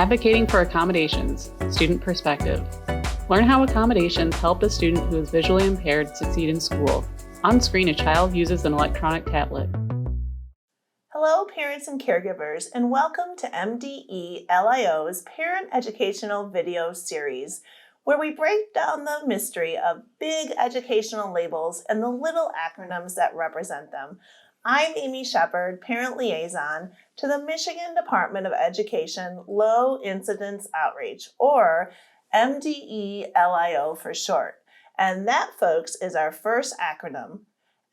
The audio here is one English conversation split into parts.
Advocating for Accommodations, Student Perspective. Learn how accommodations help a student who is visually impaired succeed in school. On screen, a child uses an electronic tablet. Hello, parents and caregivers, and welcome to MDE-LIO's Parent Educational Video Series, where we break down the mystery of big educational labels and the little acronyms that represent them. I'm Amy Shepard, Parent Liaison to the Michigan Department of Education Low Incidence Outreach, or MDE-LIO for short. And that, folks, is our first acronym.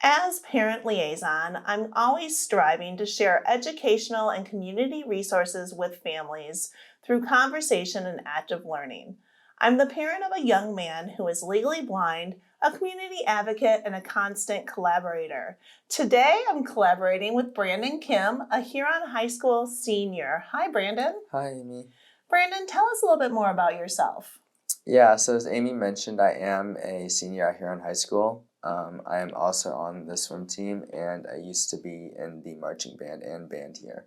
As Parent Liaison, I'm always striving to share educational and community resources with families through conversation and active learning. I'm the parent of a young man who is legally blind, a community advocate, and a constant collaborator. Today, I'm collaborating with Brandon Kim, a Huron High School senior. Hi, Brandon. Hi, Amy. Brandon, tell us a little bit more about yourself. Yeah, so as Amy mentioned, I am a senior at Huron High School. I am also on the swim team, and I used to be in the marching band and band here.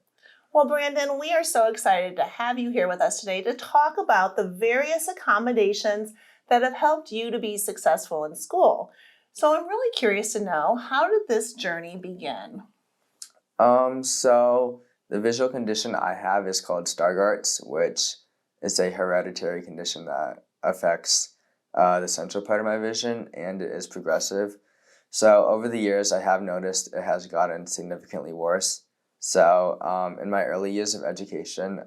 Well, Brandon, we are so excited to have you here with us today to talk about the various accommodations that have helped you to be successful in school. So I'm really curious to know, how did this journey begin? So the visual condition I have is called Stargardt's, which is a hereditary condition that affects the central part of my vision, and it is progressive. So over the years, I have noticed it has gotten significantly worse. So in my early years of education,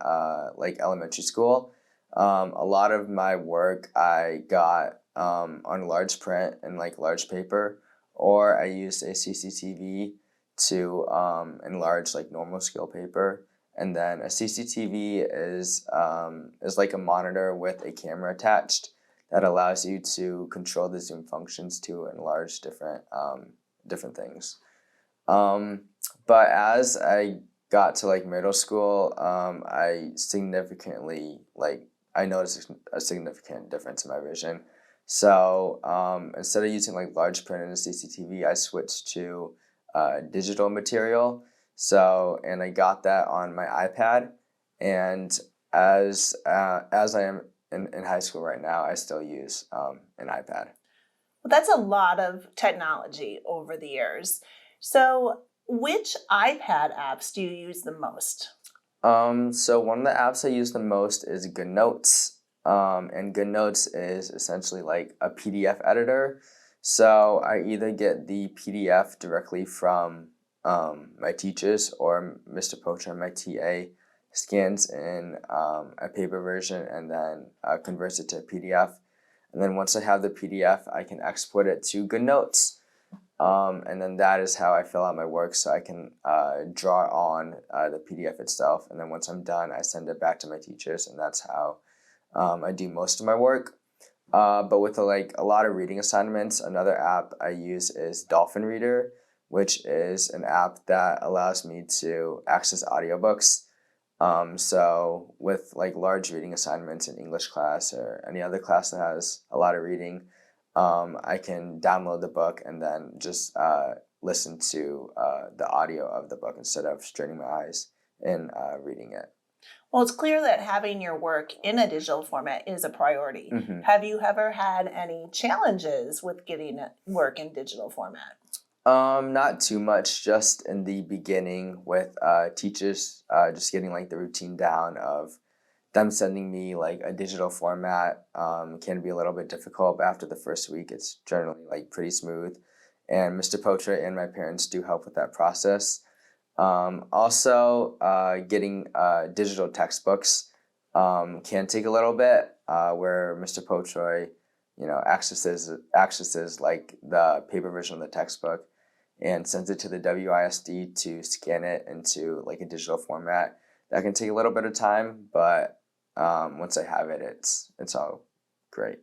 like elementary school, a lot of my work I got on large print and like large paper, or I used a CCTV to enlarge like normal scale paper. And then a CCTV is like a monitor with a camera attached that allows you to control the zoom functions to enlarge different things. But as I got to like middle school, I noticed a significant difference in my vision. So instead of using like large print in a CCTV, I switched to digital material. And I got that on my iPad. And as I am in high school right now, I still use an iPad. Well, that's a lot of technology over the years. So which iPad apps do you use the most? So one of the apps I use the most is GoodNotes. And GoodNotes is essentially like a PDF editor. So I either get the PDF directly from my teachers, or Mr. Pocher, my TA, scans in a paper version and then converts it to a PDF. And then once I have the PDF, I can export it to GoodNotes. And then that is how I fill out my work, so I can draw on the PDF itself. And then once I'm done, I send it back to my teachers, and that's how I do most of my work. But with a lot of reading assignments, another app I use is Dolphin Reader, which is an app that allows me to access audiobooks. So with like large reading assignments in English class or any other class that has a lot of reading, I can download the book and then just listen to the audio of the book instead of straining my eyes and reading it. Well, it's clear that having your work in a digital format is a priority. Mm-hmm. Have you ever had any challenges with getting work in digital format? Not too much, just in the beginning with teachers, just getting like the routine down of them sending me like a digital format can be a little bit difficult, but after the first week, it's generally like pretty smooth. And Mr. Pocher and my parents do help with that process. Also, getting digital textbooks can take a little bit, where Mr. Pocher, accesses like the paper version of the textbook and sends it to the WISD to scan it into like a digital format. That can take a little bit of time, but once I have it, it's all great.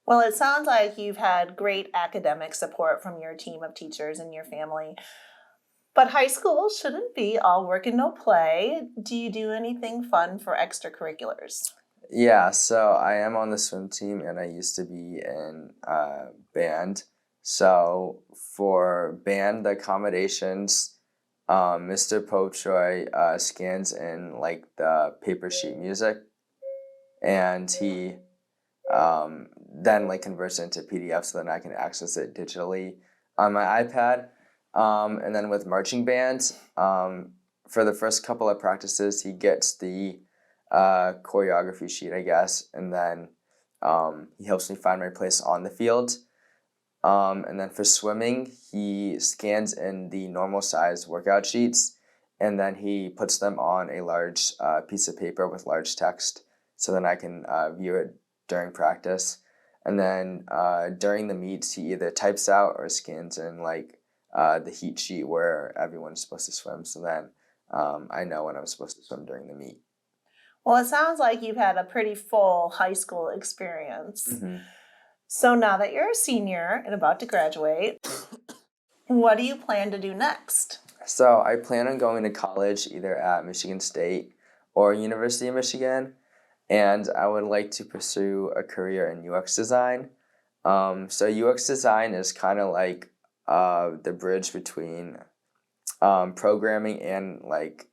Well, it sounds like you've had great academic support from your team of teachers and your family. But high school shouldn't be all work and no play. Do you do anything fun for extracurriculars? Yeah, so I am on the swim team, and I used to be in band. So for band, the accommodations Mr. Potroy scans in like the paper sheet music, and he then like converts it into PDF so then I can access it digitally on my iPad. And then with marching bands, for the first couple of practices, he gets the choreography sheet, I guess, and then he helps me find my place on the field. And then for swimming, he scans in the normal size workout sheets, and then he puts them on a large piece of paper with large text, so then I can view it during practice. And then during the meets, he either types out or scans in like the heat sheet where everyone's supposed to swim, so then I know when I'm supposed to swim during the meet. Well, it sounds like you've had a pretty full high school experience. Mm-hmm. So now that you're a senior and about to graduate, what do you plan to do next? So I plan on going to college either at Michigan State or University of Michigan, and I would like to pursue a career in UX design. So UX design is kind of like the bridge between programming and like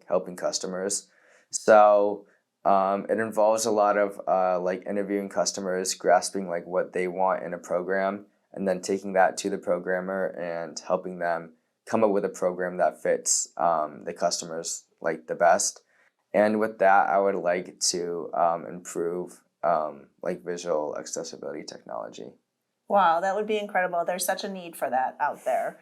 helping customers. So it involves a lot of like interviewing customers, grasping like what they want in a program, and then taking that to the programmer and helping them come up with a program that fits the customers like the best. And with that, I would like to improve like visual accessibility technology. Wow, that would be incredible. There's such a need for that out there.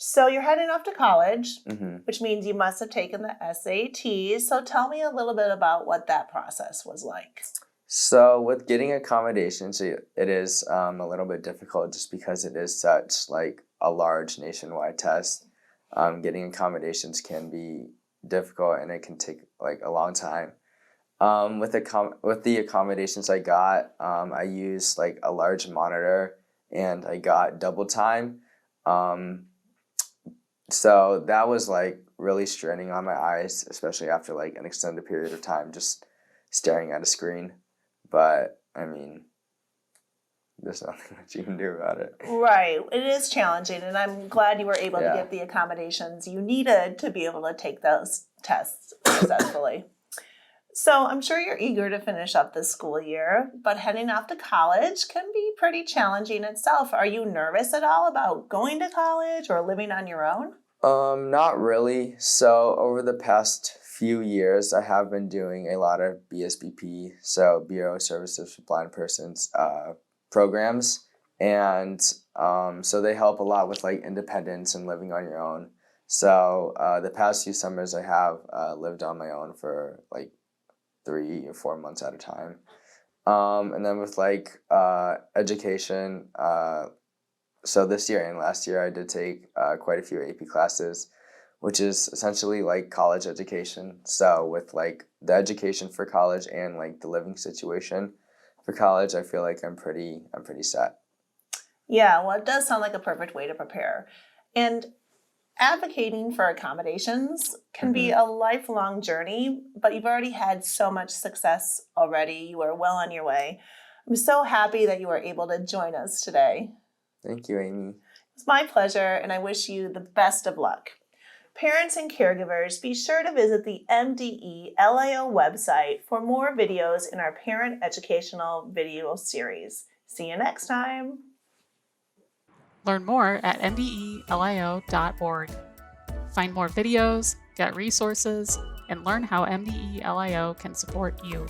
So you're heading off to college, which means you must have taken the SATs. So tell me a little bit about what that process was like. So with getting accommodations, it is a little bit difficult just because it is such like a large nationwide test. Getting accommodations can be difficult and it can take like a long time. With the accommodations I got, I used like a large monitor and I got double time. So that was like really straining on my eyes, especially after like an extended period of time just staring at a screen. But I mean, there's nothing that you can do about it. Right. It is challenging, and I'm glad you were able to get the accommodations you needed to be able to take those tests successfully. So I'm sure you're eager to finish up this school year, but heading off to college can be pretty challenging itself. Are you nervous at all about going to college or living on your own? Not really. So over the past few years, I have been doing a lot of BSBP, so Bureau of Services for Blind Persons programs, and so they help a lot with like independence and living on your own. So the past few summers, I have lived on my own for like 3 or 4 months at a time. And then with like education, so this year and last year I did take quite a few AP classes, which is essentially like college education. So with like the education for college and like the living situation for college, I feel like I'm pretty set. Yeah, well, it does sound like a perfect way to prepare. And advocating for accommodations can be a lifelong journey, but you've already had so much success already. You are well on your way. I'm so happy that you were able to join us today. Thank you, Amy. It's my pleasure, and I wish you the best of luck. Parents and caregivers, be sure to visit the MDE LIO website for more videos in our parent educational video series. See you next time. Learn more at mdelio.org. Find more videos, get resources, and learn how MDE LIO can support you.